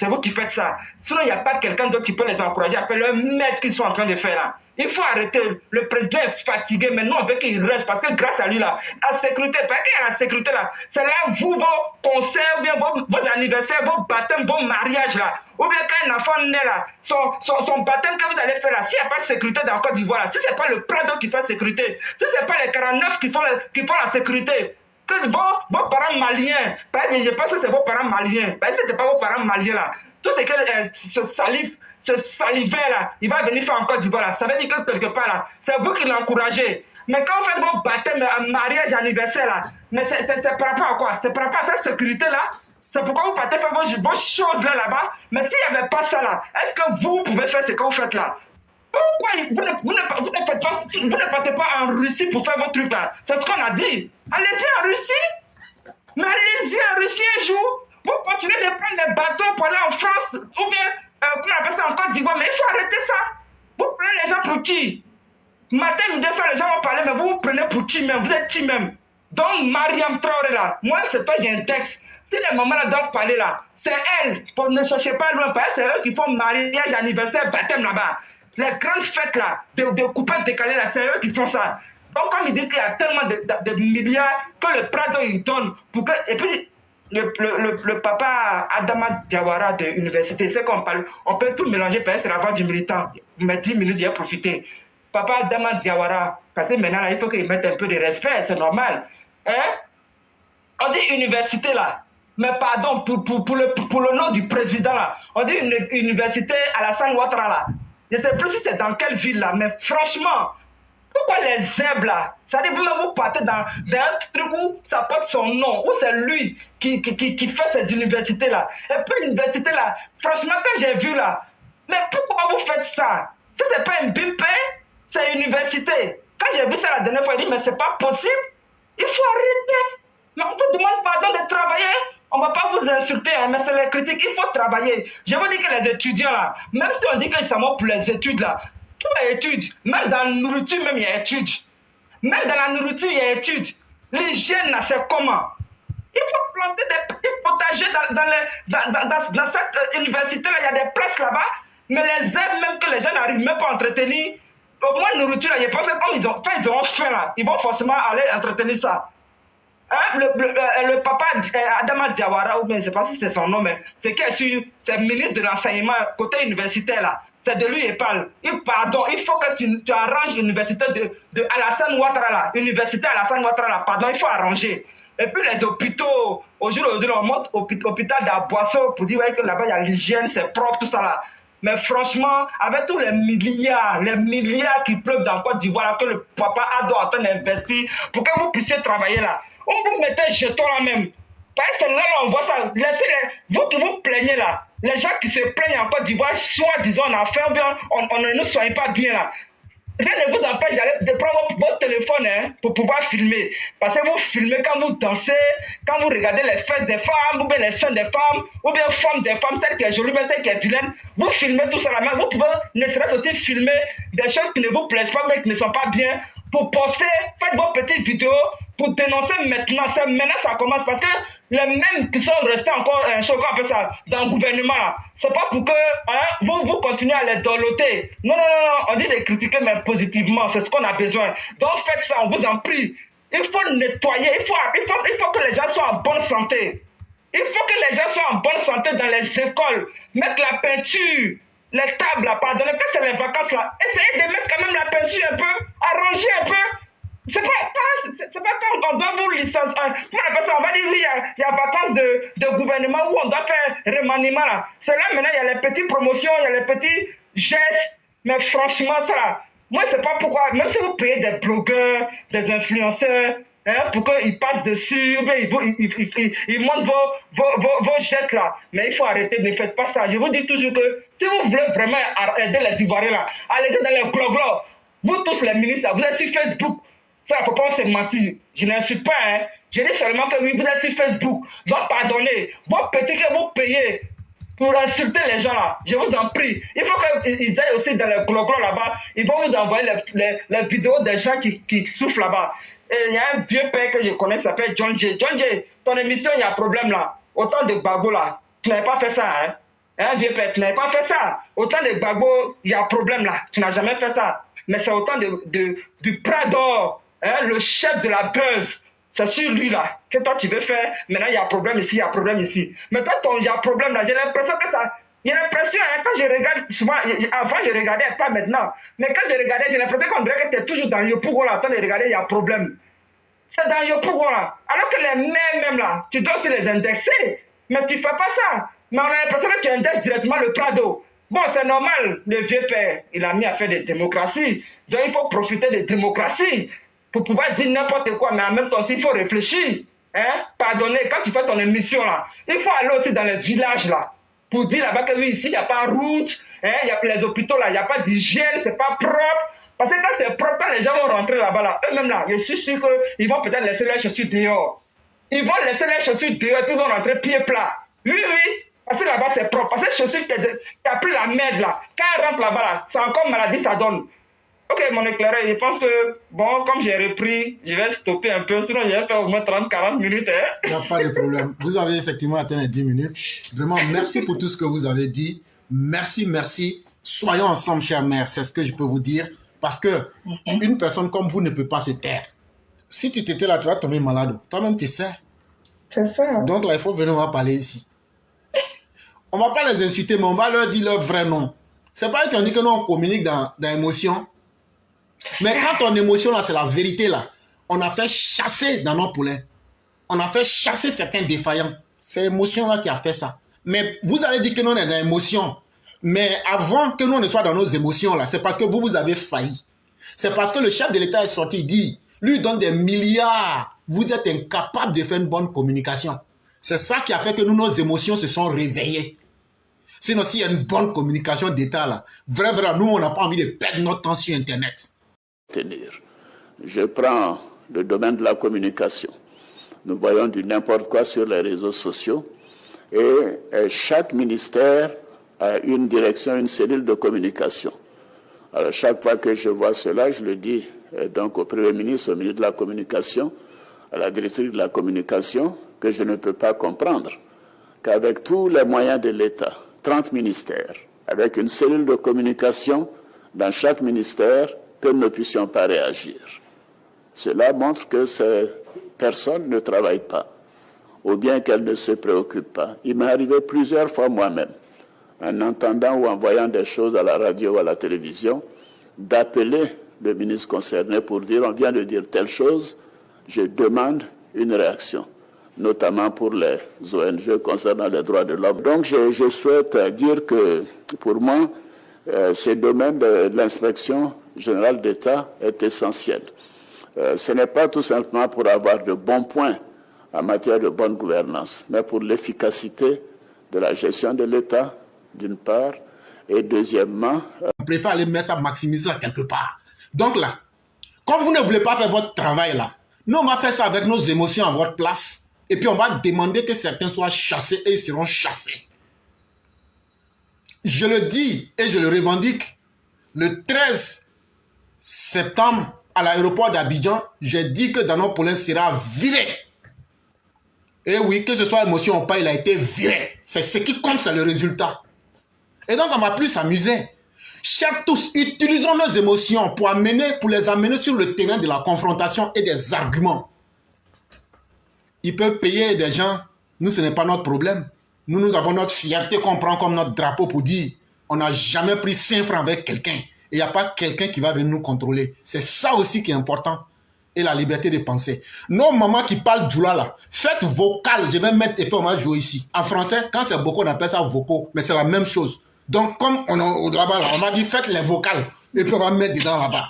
vous qui faites ça. Sinon, il n'y a pas quelqu'un d'autre qui peut les encourager à faire le maître qu'ils sont en train de faire là. Il faut arrêter. Le président est fatigué, mais nous, on veut qu'il reste parce que grâce à lui là, la sécurité, parce qu'il y a la sécurité là, c'est là vous, vos concerts, bien vos anniversaires, vos baptêmes, vos mariages là, ou bien quand un enfant naît là, son baptême que vous allez faire là, s'il n'y a pas de sécurité dans le Côte d'Ivoire là, si ce n'est pas le Prado qui fait sécurité, si ce n'est pas les 49 qui font la sécurité, que vos parents maliens, parce que je pense que c'est vos parents maliens, parce que ce n'est pas vos parents maliens là, tout est que ce salivaire là, il va venir faire en Côte d'Ivoire là, ça veut dire que quelque part là, c'est vous qui l'encouragez. Mais quand vous faites vos baptêmes, mariage, anniversaire là, mais c'est par rapport à quoi? C'est par rapport à cette sécurité là? C'est pourquoi vous partez faire vos choses là-bas? Mais s'il n'y avait pas ça là, est-ce que vous pouvez faire ce que vous faites là? Pourquoi vous ne partez pas en Russie pour faire vos trucs là? C'est ce qu'on a dit. Allez-y en Russie. Mais allez-y en Russie un jour. Vous continuez de prendre des bateaux pour aller en France ou bien, comment on appelle ça, en Côte d'Ivoire. Mais il faut arrêter ça. Vous prenez les gens pour qui? Matin, midi, soir, les gens vont parler, mais vous vous prenez pour qui même? Vous êtes qui même? Donc, Mariam Traoré là, moi, c'est toi, j'ai un texte. Si les mamans là doivent parler là, c'est elles. Ne cherchez pas loin, parce que c'est eux qui font mariage, anniversaire, baptême là-bas. Les grandes fêtes là, de coupages décalés là, c'est eux qui font ça. Donc, comme ils disent qu'il y a tellement de milliards que le Prado il donne pour que. Et puis, le papa Adama Diawara de l'université, c'est qu'on parle, on peut tout mélanger, parce que c'est la voix du militant. Mais 10 minutes, j'ai profité. Papa Adama Diawara, parce que maintenant, là, il faut qu'il mette un peu de respect, c'est normal. Hein? On dit université là, mais pardon, pour le nom du président là, on dit une université Alassane Ouattara là. Je ne sais plus si c'est dans quelle ville là, mais franchement, pourquoi les zèbres là? C'est-à-dire que vous partez dans un truc où ça porte son nom, où c'est lui qui fait ces universités là. Et puis l'université là, franchement, quand j'ai vu là, mais pourquoi vous faites ça? Ce n'est pas une BIMP, c'est une université. Quand j'ai vu ça la dernière fois, j'ai dit, mais c'est pas possible. Il faut arrêter. Mais on vous demande pardon de travailler. On ne va pas vous insulter, hein, mais c'est les critiques. Il faut travailler. Je vous dis que les étudiants là, même si on dit qu'ils sont morts pour les études là, tout est étude. Même dans la nourriture, même il y a étude. Même dans la nourriture, il y a étude. L'hygiène là, c'est comment? Il faut planter des petits potagers dans cette université là. Il y a des places là-bas, mais les herbes même que les gens n'arrivent même pas à entretenir. Au moins, nourriture, là, je pense que quand ils auront faim, là, ils vont forcément aller entretenir ça. Hein? Le papa Adama Diawara, ou bien je ne sais pas si c'est son nom, mais c'est qui est sur, c'est ministre de l'enseignement côté universitaire, là. C'est de lui qu'il parle. Pardon, il faut que tu arranges l'université de Alassane Ouattara, là. Université Alassane Ouattara, là. Pardon, il faut arranger. Et puis les hôpitaux, aujourd'hui, on monte au hôpital d'Aboisseau pour dire ouais, que là-bas, il y a l'hygiène, c'est propre, tout ça là. Mais franchement, avec tous les milliards qui pleuvent dans Côte d'Ivoire, que le papa Ado a d'investir pour que vous puissiez travailler là. On vous mettez jeton là même. Parce que là, on voit ça. Vous qui vous plaignez là, les gens qui se plaignent en Côte d'Ivoire, soit disons on a fait bien, on ne nous soigne pas bien là. Rien ne vous empêche de prendre votre téléphone hein, pour pouvoir filmer. Parce que vous filmez quand vous dansez, quand vous regardez les fesses des femmes, ou bien les seins des femmes, ou bien formes des femmes, celle qui est jolie, mais celle qui est vilaine. Vous filmez tout ça là. Vous pouvez ne serait-ce aussi filmer des choses qui ne vous plaisent pas, mais qui ne sont pas bien, pour poster, faites vos petites vidéos, pour dénoncer maintenant. C'est maintenant ça commence parce que les mêmes qui sont restés encore, un peu ça, dans le gouvernement, c'est pas pour que hein, vous continuez à les dorloter. Non, on dit de critiquer, mais positivement, c'est ce qu'on a besoin. Donc faites ça, on vous en prie. Il faut nettoyer, il faut que les gens soient en bonne santé. Il faut que les gens soient en bonne santé dans les écoles, mettre la peinture. les tables là, pardonnez, quand c'est les vacances là, essayez de mettre quand même la peinture un peu, arranger un peu. C'est pas qu'on doit vous licencier. On va dire oui, il y a vacances de gouvernement où on doit faire remaniement là. C'est là maintenant, il y a les petites promotions, il y a les petits gestes. Mais franchement, ça là, moi, c'est pas pourquoi, même si vous payez des blogueurs, des influenceurs, hein, pour qu'ils passent dessus, ils montrent vos gestes là. Mais il faut arrêter, ne faites pas ça. Je vous dis toujours que si vous voulez vraiment aider les Ivoiriens là, allez dans les clubs là. Vous tous les ministres là, vous êtes sur Facebook. Ça, il ne faut pas se mentir. Je n'insulte pas, hein. Je dis seulement que oui, vous êtes sur Facebook. Donc, pardonnez. Vos petits que vous payez pour insulter les gens là, je vous en prie. Il faut qu'ils aillent aussi dans les glogos là-bas. Ils vont vous envoyer les vidéos des gens qui souffrent là-bas. Et il y a un vieux père que je connais, qui s'appelle John J. John J, ton émission, il y a un problème là. Autant de Gbagbo là, tu n'avais pas fait ça, hein. Un vieux père, tu n'avais pas fait ça. Autant de Gbagbo, il y a un problème là. Tu n'as jamais fait ça. Mais c'est autant du Prado. Hein, le chef de la buzz, c'est sur lui là que toi tu veux faire. Maintenant il y a un problème ici, il y a un problème ici. Mais toi, il y a un problème là. J'ai l'impression que ça. J'ai l'impression, hein, quand je regarde, souvent, avant je regardais, pas maintenant. Mais quand je regardais, j'ai l'impression qu'on dirait que tu es toujours dans Yopougo là. En train de regarder, il y a un problème. C'est dans Yopougo là. Alors que les mains même là, tu dois aussi les indexer. Mais tu fais pas ça. Mais on a l'impression que tu indexes directement le Prado. Bon, c'est normal, le vieux père, il a mis à faire des démocraties. Donc il faut profiter des démocraties pour pouvoir dire n'importe quoi, mais en même temps aussi, il faut réfléchir. Hein? Pardonnez, quand tu fais ton émission là, il faut aller aussi dans les villages là, pour dire là-bas que oui, ici, il n'y a pas de route, hein? Il y a les hôpitaux là, il n'y a pas d'hygiène, c'est pas propre. Parce que quand c'est propre, quand les gens vont rentrer là-bas là, eux-mêmes là, je suis sûr qu'ils vont peut-être laisser leurs chaussures dehors. Ils vont laisser leurs chaussures dehors et puis ils vont rentrer pieds plats. Oui, oui. Parce que là-bas, c'est propre. Parce que les chaussures qui a pris la merde là, quand elles rentrent là-bas là, c'est encore maladie, ça donne. Ok, mon éclaireur, je pense que, bon, comme j'ai repris, je vais stopper un peu, sinon je vais faire au moins 30-40 minutes. Hein? Il n'y a pas de problème. Vous avez effectivement atteint les 10 minutes. Vraiment, merci pour tout ce que vous avez dit. Merci, merci. Soyons ensemble, chère mère, c'est ce que je peux vous dire. Parce que une personne comme vous ne peut pas se taire. Si tu t'étais là, tu vas tomber malade. Toi-même, tu sais. C'est ça. Donc là, il faut venir, on va parler ici. On ne va pas les insulter, mais on va leur dire leur vrai nom. C'est pas qu'on dit que nous, on communique dans l'émotion. Mais quand ton émotion, là, c'est la vérité, là, on a fait chasser dans nos poulains. On a fait chasser certains défaillants. C'est l'émotion-là qui a fait ça. Mais vous allez dire que nous, on est dans l'émotion. Mais avant que nous, on ne soit dans nos émotions, là, c'est parce que vous avez failli. C'est parce que le chef de l'État est sorti, il dit, lui donne des milliards. Vous êtes incapable de faire une bonne communication. C'est ça qui a fait que nous, nos émotions se sont réveillées. Sinon, s'il y a une bonne communication d'État, là, vraiment, nous, on n'a pas envie de perdre notre temps sur Internet. Je prends le domaine de la communication. Nous voyons du n'importe quoi sur les réseaux sociaux et chaque ministère a une direction, une cellule de communication. Alors chaque fois que je vois cela, je le dis donc au Premier ministre, au ministre de la Communication, à la directrice de la Communication, que je ne peux pas comprendre qu'avec tous les moyens de l'État, 30 ministères, avec une cellule de communication dans chaque ministère, que nous ne puissions pas réagir. Cela montre que ces personnes ne travaillent pas, ou bien qu'elles ne se préoccupent pas. Il m'est arrivé plusieurs fois moi-même, en entendant ou en voyant des choses à la radio ou à la télévision, d'appeler le ministre concerné pour dire, on vient de dire telle chose, je demande une réaction, notamment pour les ONG concernant les droits de l'homme. Donc je souhaite dire que, pour moi, ce domaine de l'inspection générale d'État est essentiel. Ce n'est pas tout simplement pour avoir de bons points en matière de bonne gouvernance, mais pour l'efficacité de la gestion de l'État, d'une part, et deuxièmement... On préfère aller mettre ça, maximiser ça quelque part. Donc là, comme vous ne voulez pas faire votre travail là, nous on va faire ça avec nos émotions à votre place, et puis on va demander que certains soient chassés et ils seront chassés. Je le dis et je le revendique, le 13 septembre, à l'aéroport d'Abidjan, j'ai dit que Danon Paulin sera viré. Et oui, que ce soit émotion ou pas, il a été viré. C'est ce qui compte, c'est le résultat. Et donc, on ne va plus s'amuser. Chers tous, utilisons nos émotions pour les amener sur le terrain de la confrontation et des arguments. Ils peuvent payer des gens. Nous, ce n'est pas notre problème. Nous avons notre fierté qu'on prend comme notre drapeau pour dire On n'a jamais pris 5 francs avec quelqu'un. Et il n'y a pas quelqu'un qui va venir nous contrôler. C'est ça aussi qui est important. Et la liberté de penser. Non, maman qui parle Djoula là, faites vocal. Je vais mettre et puis on va jouer ici. En français, quand c'est beaucoup, on appelle ça vocaux. Mais c'est la même chose. Donc, comme là-bas, on m'a dit faites les vocales. Et puis on va mettre dedans là-bas.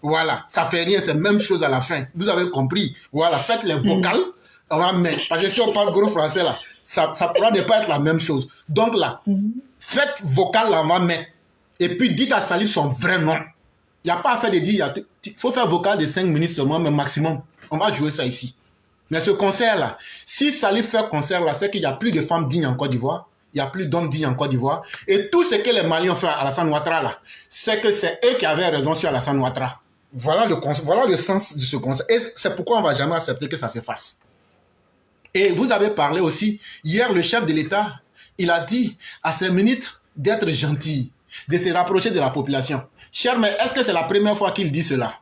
Voilà. Ça fait rien, c'est la même chose à la fin. Vous avez compris. Voilà, faites les vocales. On va mettre. Parce que si on parle gros français là, ça pourra ne pas être la même chose. Donc là, faites vocal là, on va mettre. Et puis dites à Salif son vrai nom. Il n'y a pas à faire de dire, il faut faire vocal de 5 minutes seulement, mais maximum. On va jouer ça ici. Mais ce concert-là, si Salif fait concert là, c'est qu'il n'y a plus de femmes dignes en Côte d'Ivoire, il n'y a plus d'hommes dignes en Côte d'Ivoire. Et tout ce que les Maliens ont fait à Alassane Ouattara là, c'est que c'est eux qui avaient raison sur Alassane Ouattara. Voilà le sens de ce concert. Et c'est pourquoi on ne va jamais accepter que ça se fasse. Et vous avez parlé aussi, hier le chef de l'État, il a dit à ses ministres d'être gentils, de se rapprocher de la population. Cher, mais est-ce que c'est la première fois qu'il dit cela?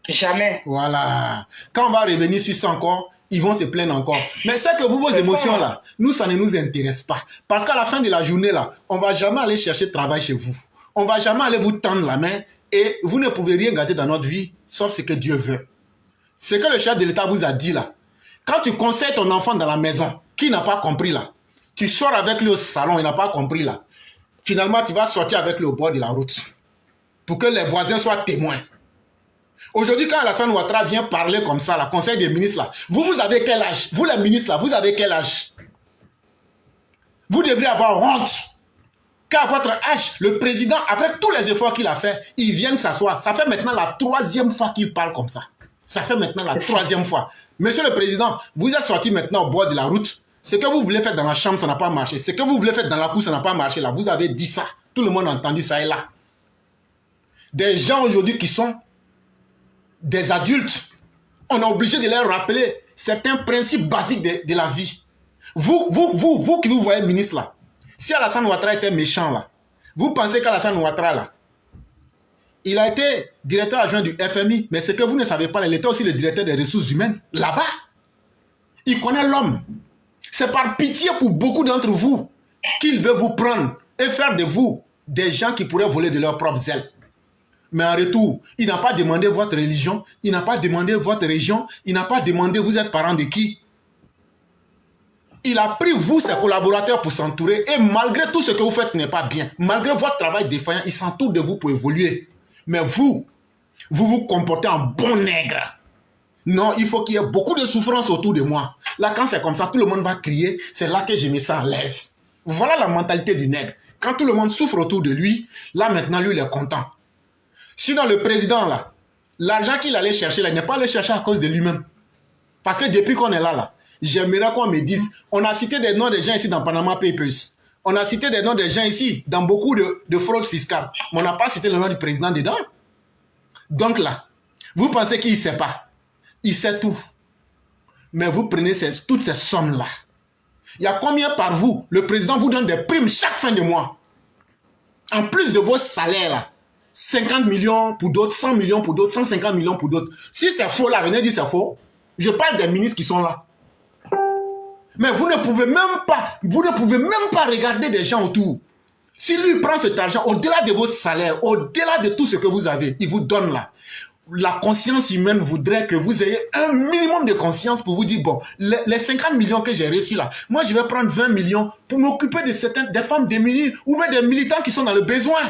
Jamais. Voilà. Quand on va revenir sur ça encore, ils vont se plaindre encore. Mais c'est que vous, vos émotions là, nous, ça ne nous intéresse pas. Parce qu'à la fin de la journée là, on ne va jamais aller chercher travail chez vous. On ne va jamais aller vous tendre la main et vous ne pouvez rien gâter dans notre vie, sauf ce que Dieu veut. Ce que le chef de l'État vous a dit là, quand tu conseilles ton enfant dans la maison, qui n'a pas compris là, tu sors avec lui au salon, il n'a pas compris là. Finalement, tu vas sortir avec lui au bord de la route. Pour que les voisins soient témoins. Aujourd'hui, quand Alassane Ouattara vient parler comme ça, le conseil des ministres, là, vous avez quel âge? Vous les ministres, là, vous avez quel âge? Vous devriez avoir honte. Qu'à votre âge, le président, après tous les efforts qu'il a fait, il vient s'asseoir. Ça fait maintenant la 3e fois qu'il parle comme ça. Ça fait maintenant la 3e fois. Monsieur le président, vous êtes sorti maintenant au bord de la route. Ce que vous voulez faire dans la chambre, ça n'a pas marché. Ce que vous voulez faire dans la cour, ça n'a pas marché. Là, vous avez dit ça. Tout le monde a entendu ça et là. Des gens aujourd'hui qui sont des adultes, on est obligé de leur rappeler certains principes basiques de la vie. Vous qui vous voyez ministre là, si Alassane Ouattara était méchant là, vous pensez qu'Alassane Ouattara là, il a été directeur adjoint du FMI, mais ce que vous ne savez pas, il était aussi le directeur des ressources humaines là-bas. Il connaît l'homme. C'est par pitié pour beaucoup d'entre vous qu'il veut vous prendre et faire de vous des gens qui pourraient voler de leur propre zèle. Mais en retour, il n'a pas demandé votre religion, il n'a pas demandé votre région, il n'a pas demandé vous êtes parent de qui. Il a pris vous, ses collaborateurs, pour s'entourer et malgré tout ce que vous faites qui n'est pas bien, malgré votre travail défaillant, il s'entoure de vous pour évoluer. Mais vous vous comportez en bon nègre. Non, il faut qu'il y ait beaucoup de souffrance autour de moi. Là, quand c'est comme ça, tout le monde va crier, c'est là que je me sens à l'aise. Voilà la mentalité du nègre. Quand tout le monde souffre autour de lui, là maintenant, lui, il est content. Sinon, le président, là, l'argent qu'il allait chercher, là, il n'est pas allé chercher à cause de lui-même. Parce que depuis qu'on est là, j'aimerais qu'on me dise, on a cité des noms des gens ici dans Panama Papers. On a cité des noms des gens ici dans beaucoup de fraudes fiscales. Mais on n'a pas cité le nom du président dedans. Donc là, vous pensez qu'il ne sait pas. Il sait tout. Mais vous prenez toutes ces sommes-là. Il y a combien par vous? Le président vous donne des primes chaque fin de mois. En plus de vos salaires là. 50 millions pour d'autres, 100 millions pour d'autres, 150 millions pour d'autres. Si c'est faux là, venez dire c'est faux. Je parle des ministres qui sont là. Mais vous ne pouvez même pas regarder des gens autour. Si lui prend cet argent, au-delà de vos salaires, au-delà de tout ce que vous avez, il vous donne là. La conscience humaine voudrait que vous ayez un minimum de conscience pour vous dire, bon, les 50 millions que j'ai reçus là, moi je vais prendre 20 millions pour m'occuper de des femmes démunies ou même des militants qui sont dans le besoin.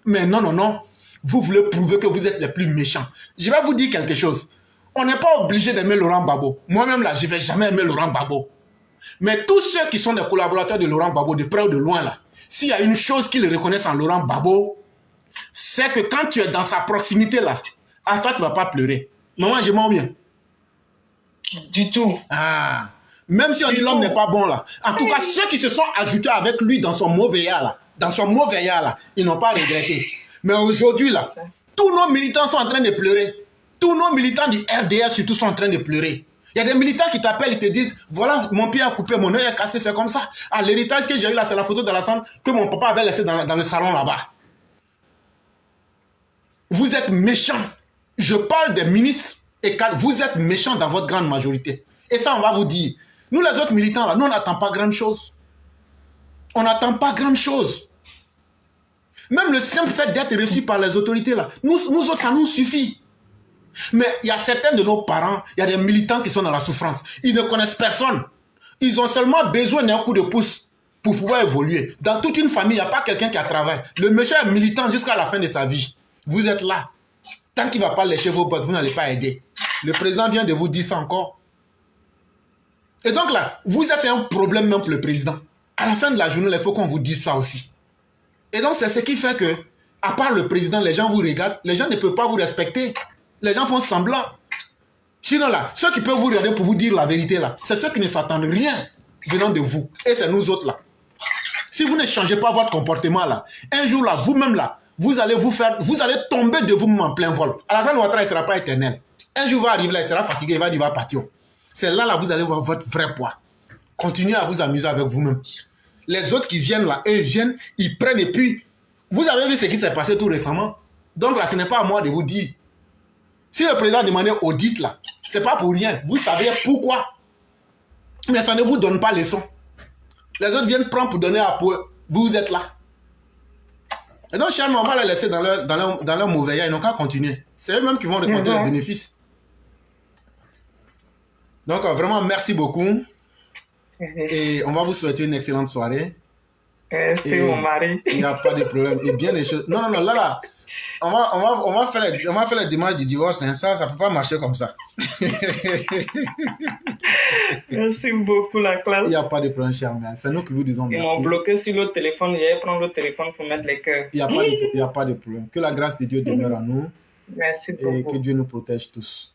Mais non, non, non. Vous voulez prouver que vous êtes les plus méchants. Je vais vous dire quelque chose. On n'est pas obligé d'aimer Laurent Gbagbo. Moi-même, là, je ne vais jamais aimer Laurent Gbagbo. Mais tous ceux qui sont des collaborateurs de Laurent Gbagbo, de près ou de loin, là, s'il y a une chose qu'ils reconnaissent en Laurent Gbagbo, c'est que quand tu es dans sa proximité, là, à toi, tu ne vas pas pleurer. Maman, je m'en viens. Du tout. Ah. Même si on dit l'homme n'est pas bon, là. En tout cas, ceux qui se sont ajoutés avec lui dans son mauvais état, là, ils n'ont pas regretté. Mais aujourd'hui, là, tous nos militants sont en train de pleurer. Tous nos militants du RDR surtout sont en train de pleurer. Il y a des militants qui t'appellent et te disent, voilà, mon pied a coupé, mon œil a cassé, c'est comme ça. Ah, l'héritage que j'ai eu là, c'est la photo d'Alassane que mon papa avait laissé dans le salon là-bas. Vous êtes méchants. Je parle des ministres et vous êtes méchants dans votre grande majorité. Et ça, on va vous dire. Nous, les autres militants, là, nous, on n'attend pas grand chose. On n'attend pas grand chose. Même le simple fait d'être reçu par les autorités, là, nous autres, ça nous suffit. Mais il y a certains de nos parents, il y a des militants qui sont dans la souffrance. Ils ne connaissent personne. Ils ont seulement besoin d'un coup de pouce pour pouvoir évoluer. Dans toute une famille, il n'y a pas quelqu'un qui a travaillé. Le monsieur est militant jusqu'à la fin de sa vie. Vous êtes là. Tant qu'il ne va pas lécher vos bottes, vous n'allez pas aider. Le président vient de vous dire ça encore. Et donc là, vous êtes un problème même pour le président. À la fin de la journée, il faut qu'on vous dise ça aussi. Et donc, c'est ce qui fait que, à part le président, les gens vous regardent, les gens ne peuvent pas vous respecter. Les gens font semblant. Sinon là, ceux qui peuvent vous regarder pour vous dire la vérité là, c'est ceux qui ne s'attendent rien venant de vous. Et c'est nous autres là. Si vous ne changez pas votre comportement là, un jour là, vous-même là, vous allez tomber de vous-même en plein vol. Alassane Ouattara, il ne sera pas éternel. Un jour va arriver là, il sera fatigué, il va dire, il va partir. C'est là, vous allez voir votre vrai poids. Continuez à vous amuser avec vous-même. Les autres qui viennent là, eux viennent, ils prennent et puis, vous avez vu ce qui s'est passé tout récemment. Donc là, ce n'est pas à moi de vous dire. Si le président demandait audit là, ce n'est pas pour rien. Vous savez pourquoi. Mais ça ne vous donne pas leçon. Les autres viennent prendre pour donner à peu. Vous êtes là. Et donc, chers, on va les laisser dans leur mauvais. Ils n'ont qu'à continuer. C'est eux-mêmes qui vont récolter les bénéfices. Donc, vraiment, merci beaucoup. Et on va vous souhaiter une excellente soirée. C'est mon mari. Il n'y a pas de problème. Et bien les choses. Non, là. On va faire les démarches du divorce. Hein. Ça ne peut pas marcher comme ça. Merci beaucoup, la classe. Il n'y a pas de problème, cher. C'est nous qui vous disons merci. Ils m'ont bloqué sur le téléphone. J'allais prendre le téléphone pour mettre les cœurs. Il n'y a pas de problème. Que la grâce de Dieu demeure en nous. Merci beaucoup. Et que Dieu nous protège tous.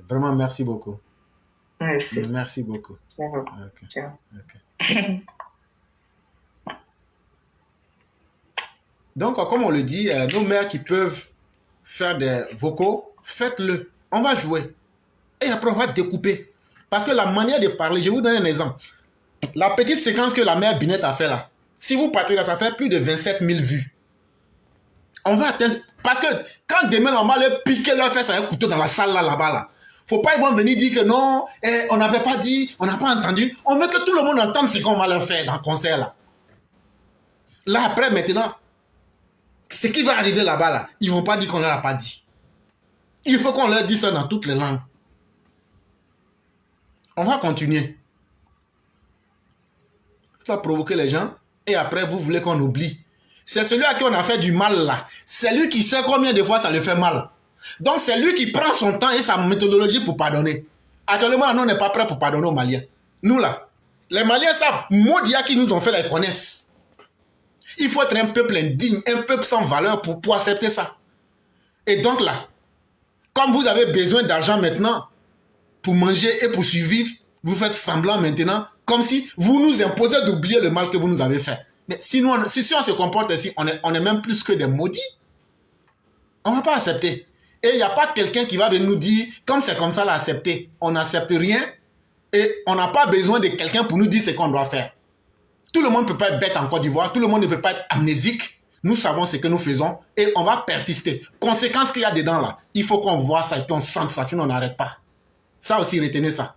Vraiment, merci beaucoup. Merci. Merci beaucoup. Ciao. Okay. Ciao. Okay. Donc, comme on le dit, nos mères qui peuvent faire des vocaux, faites-le. On va jouer. Et après, on va découper. Parce que la manière de parler, je vais vous donner un exemple. La petite séquence que la mère Binette a fait là, si vous partez là, ça fait plus de 27 000 vues. On va atteindre... Parce que quand demain, on va leur piquer leur fesse avec un couteau dans la salle là-bas là. Faut pas ils vont venir dire que non, on n'avait pas dit, on n'a pas entendu. On veut que tout le monde entende ce qu'on va leur faire dans le concert là. Là après maintenant, ce qui va arriver là-bas là, ils vont pas dire qu'on leur a pas dit. Il faut qu'on leur dise ça dans toutes les langues. On va continuer. Ça va provoquer les gens et après vous voulez qu'on oublie. C'est celui à qui on a fait du mal là. C'est lui qui sait combien de fois ça le fait mal. Donc c'est lui qui prend son temps et sa méthodologie pour pardonner. Actuellement, nous, on n'est pas prêts pour pardonner aux Maliens. Nous là, les Maliens savent, maudits qui nous ont fait, les connaissent. Il faut être un peuple indigne, un peuple sans valeur pour accepter ça. Et donc là, comme vous avez besoin d'argent maintenant pour manger et pour survivre, vous faites semblant maintenant, comme si vous nous imposez d'oublier le mal que vous nous avez fait. Mais si on se comporte ainsi, on est même plus que des maudits. On ne va pas accepter. Et il n'y a pas quelqu'un qui va venir nous dire, comme c'est comme ça, l'accepter. On n'accepte rien et on n'a pas besoin de quelqu'un pour nous dire ce qu'on doit faire. Tout le monde ne peut pas être bête en Côte d'Ivoire, tout le monde ne peut pas être amnésique. Nous savons ce que nous faisons et on va persister. Conséquence qu'il y a dedans là, il faut qu'on voit ça et qu'on sente ça, sinon on n'arrête pas. Ça aussi, retenez ça.